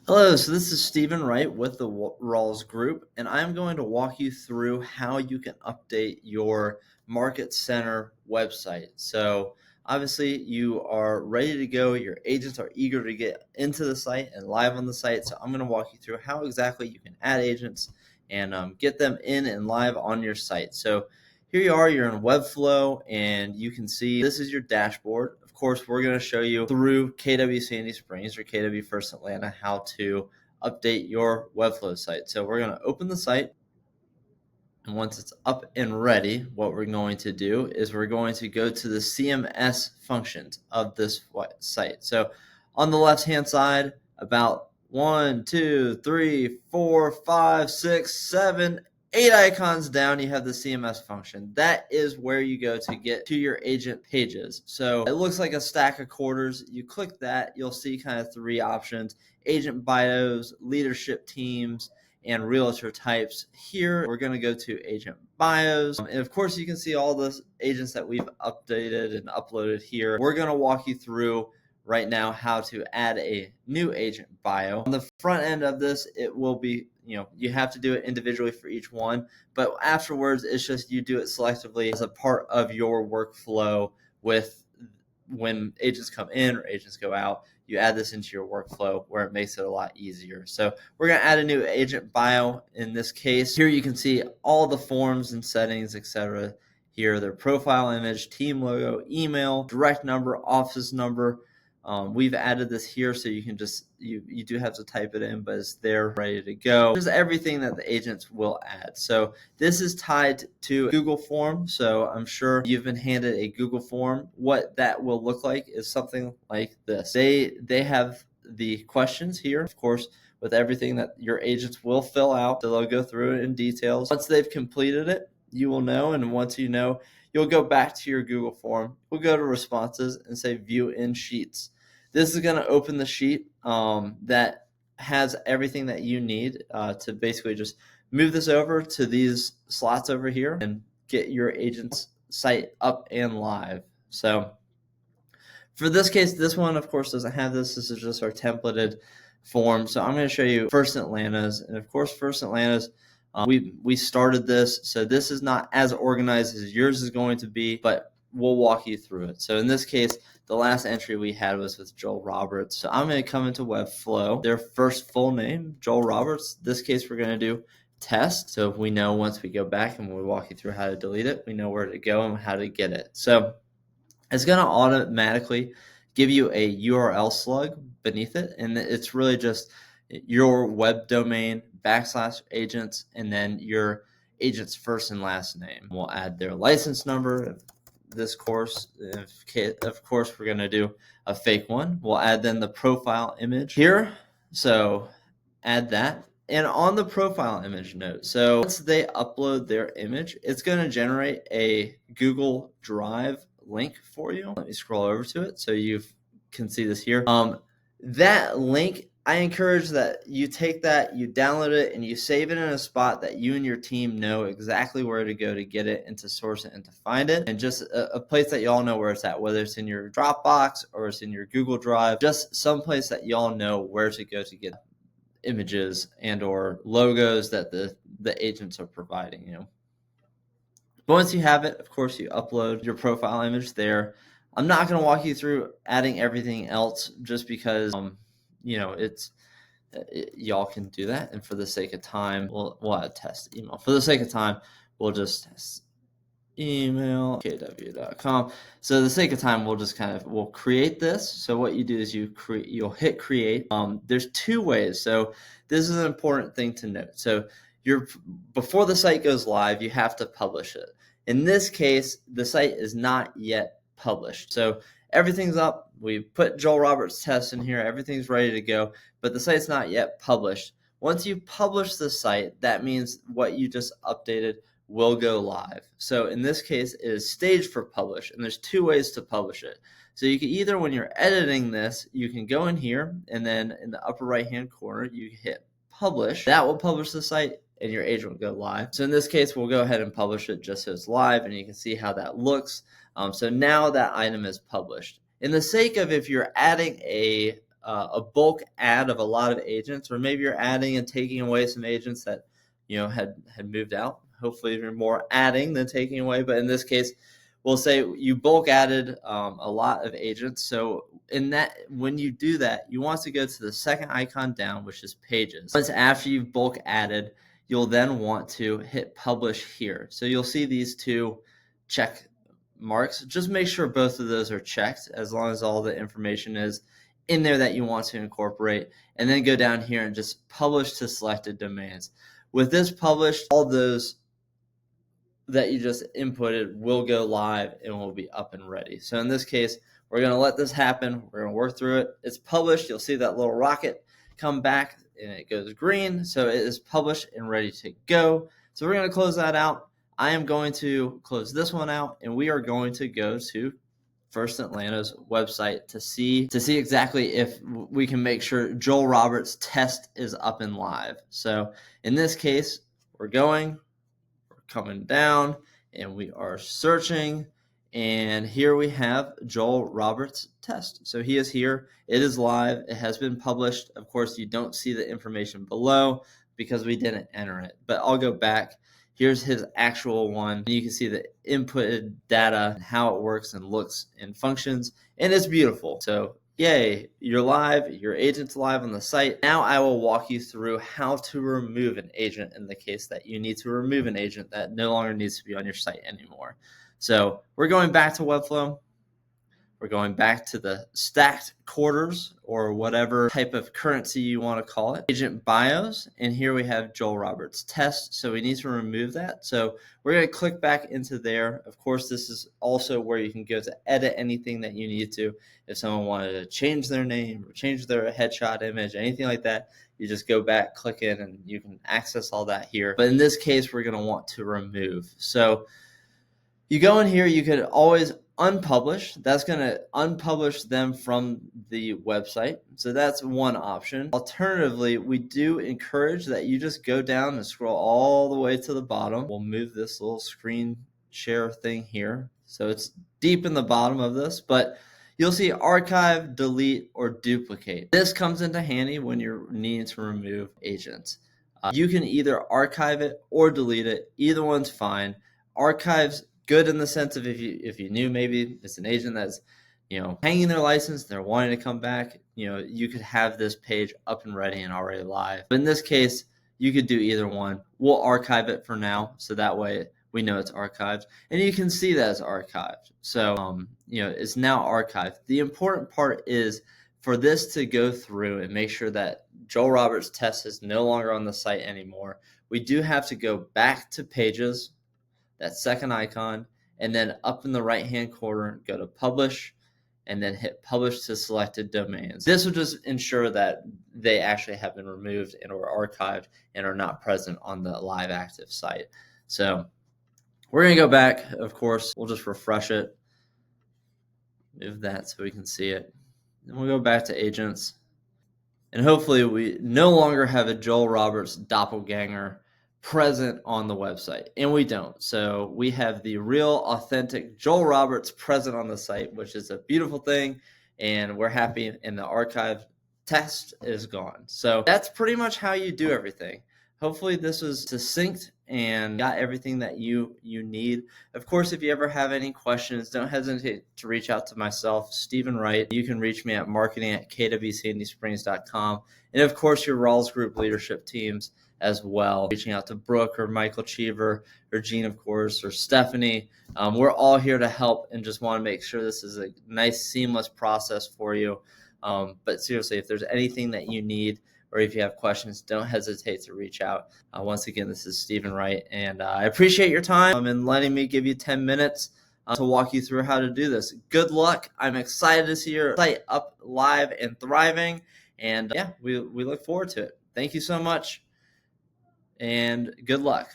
Hello, so this is Stephen Wright with the Rawls Group, and I'm going to walk you through how you can update your Market Center website. So, obviously, you are ready to go. Your agents are eager to get into the site and live on the site. So, I'm going to walk you through how exactly you can add agents and get them in and live on your site. So, here you are, you're in Webflow, and you can see this is your dashboard. Of course, we're going to show you through KW Sandy Springs or KW First Atlanta how to update your Webflow site. So we're going to open the site, and once it's up and ready, what we're going to do is we're going to go to the CMS functions of this site. So on the left-hand side, about 1, 2, 3, 4, 5, 6, 7, 8 icons down, you have the CMS function. That is where you go to get to your agent pages. So it looks like a stack of quarters. You click that, you'll see kind of three options: agent bios, leadership teams, and realtor types. Here we're going to go to agent bios, and of course you can see all the agents that we've updated and uploaded here. We're going to walk you through right now how to add a new agent bio. On the front end of this, it will be, you have to do it individually for each one, but afterwards it's just you do it selectively as a part of your workflow. With when agents come in or agents go out, you add this into your workflow where it makes it a lot easier. So we're going to add a new agent bio in this case. Here you can see all the forms and settings, etc. Here, their profile image, team logo, email, direct number, office number. We've added this here so you can just, you do have to type it in, but it's there ready to go. There's everything that the agents will add. So this is tied to Google form. So I'm sure you've been handed a Google form. What that will look like is something like this. They have the questions here, of course, with everything that your agents will fill out. So they'll go through it in details. Once they've completed it, you will know, and once you know, you'll go back to your Google form. We'll go to responses and say view in sheets. This is going to open the sheet that has everything that you need to basically just move this over to these slots over here and get your agent's site up and live. So for this case, this one, of course, doesn't have this. This is just our templated form. So I'm going to show you First Atlanta's. And of course, First Atlanta's, we started this. So this is not as organized as yours is going to be, but we'll walk you through it. So in this case, the last entry we had was with Joel Roberts. So I'm going to come into Webflow, their first full name, Joel Roberts. This case, we're going to do test. So we know once we go back and we walk you through how to delete it, we know where to go and how to get it. So it's going to automatically give you a URL slug beneath it, and it's really just your web domain /agents and then your agent's first and last name. We'll add their license number. This course, of course, we're going to do a fake one. We'll add then the profile image here. So add that. And on the profile image note, so once they upload their image, it's going to generate a Google Drive link for you. Let me scroll over to it so you can see this here. That link, I encourage that you take that, you download it, and you save it in a spot that you and your team know exactly where to go to get it and to source it and to find it, and just a place that y'all know where it's at, whether it's in your Dropbox or it's in your Google Drive, just some place that y'all know where to go to get images and or logos that the agents are providing. But once you have it, of course, you upload your profile image there. I'm not going to walk you through adding everything else just because it's y'all can do that, and for the sake of time, we'll add test email. For the sake of time, we'll just test email kw.com. So the sake of time, we'll create this. So what you do is you'll hit create. There's two ways. So this is an important thing to note. So before the site goes live, you have to publish it. In this case, the site is not yet published. So everything's up. We put Joel Roberts test in here. Everything's ready to go, but the site's not yet published. Once you publish the site, that means what you just updated will go live. So in this case, it is staged for publish, and there's two ways to publish it. So you can either, when you're editing this, you can go in here, and then in the upper right-hand corner, you hit publish. That will publish the site, and your agent will go live. So in this case, we'll go ahead and publish it just so it's live, and you can see how that looks. So now that item is published. In the sake of if you're adding a a bulk ad of a lot of agents, or maybe you're adding and taking away some agents that had moved out. Hopefully you're more adding than taking away, but in this case, we'll say you bulk added a lot of agents. So when you do that, you want to go to the second icon down, which is pages. Once after you've bulk added, you'll then want to hit publish here. So you'll see these two check marks. Just make sure both of those are checked, as long as all the information is in there that you want to incorporate, and then go down here and just publish to selected domains. With this published, all those that you just inputted will go live and will be up and ready. So in this case, we're going to let this happen. We're going to work through it. It's published. You'll see that little rocket come back and it goes green. So it is published and ready to go. So we're going to close that out. I am going to close this one out, and we are going to go to First Atlanta's website to see exactly if we can make sure Joel Roberts' test is up and live. So in this case, we're coming down, and we are searching, and here we have Joel Roberts' test. So he is here. It is live. It has been published. Of course, you don't see the information below because we didn't enter it, but I'll go back. Here's his actual one. You can see the inputted data, how it works and looks and functions, and it's beautiful. So yay, you're live, your agent's live on the site. Now I will walk you through how to remove an agent in the case that you need to remove an agent that no longer needs to be on your site anymore. So we're going back to Webflow. We're going back to the stacked quarters, or whatever type of currency you want to call it. Agent bios, and here we have Joel Roberts' test, so we need to remove that. So we're going to click back into there. Of course, this is also where you can go to edit anything that you need to. If someone wanted to change their name or change their headshot image, anything like that, you just go back, click in, and you can access all that here. But in this case, we're going to want to remove. So you go in here, you could always unpublish. That's going to unpublish them from the website. So that's one option. Alternatively, we do encourage that you just go down and scroll all the way to the bottom. We'll move this little screen share thing here. So it's deep in the bottom of this, but you'll see archive, delete, or duplicate. This comes into handy when you're needing to remove agents. You can either archive it or delete it. Either one's fine. Archives good in the sense of if you knew maybe it's an agent that's hanging their license, they're wanting to come back, you could have this page up and ready and already live. But in this case, you could do either one. We'll archive it for now, so that way we know it's archived, and you can see that it's archived. So it's now archived. The important part is for this to go through and make sure that Joel Roberts' test is no longer on the site anymore. We do have to go back to pages, that second icon, and then up in the right hand corner, go to publish, and then hit publish to selected domains. This will just ensure that they actually have been removed and or archived and are not present on the live active site. So we're going to go back. Of course, we'll just refresh it, move that so we can see it. Then we'll go back to agents, and hopefully we no longer have a Joel Roberts doppelganger present on the website, and we don't. So we have the real authentic Joel Roberts present on the site, which is a beautiful thing, and we're happy, and the archive test is gone. So that's pretty much how you do everything. Hopefully this was succinct and got everything that you need. Of course, if you ever have any questions, don't hesitate to reach out to myself, Stephen Wright. You can reach me at marketing@kwcandysprings.com, and of course your Rawls Group leadership teams as well, reaching out to Brooke or Michael Cheever or Gene, of course, or Stephanie. We're all here to help and just want to make sure this is a nice, seamless process for you. But seriously, if there's anything that you need or if you have questions, don't hesitate to reach out. Once again, this is Stephen Wright, and I appreciate your time and letting me give you 10 minutes to walk you through how to do this. Good luck. I'm excited to see your site up, live, and thriving. And yeah, we look forward to it. Thank you so much, and good luck.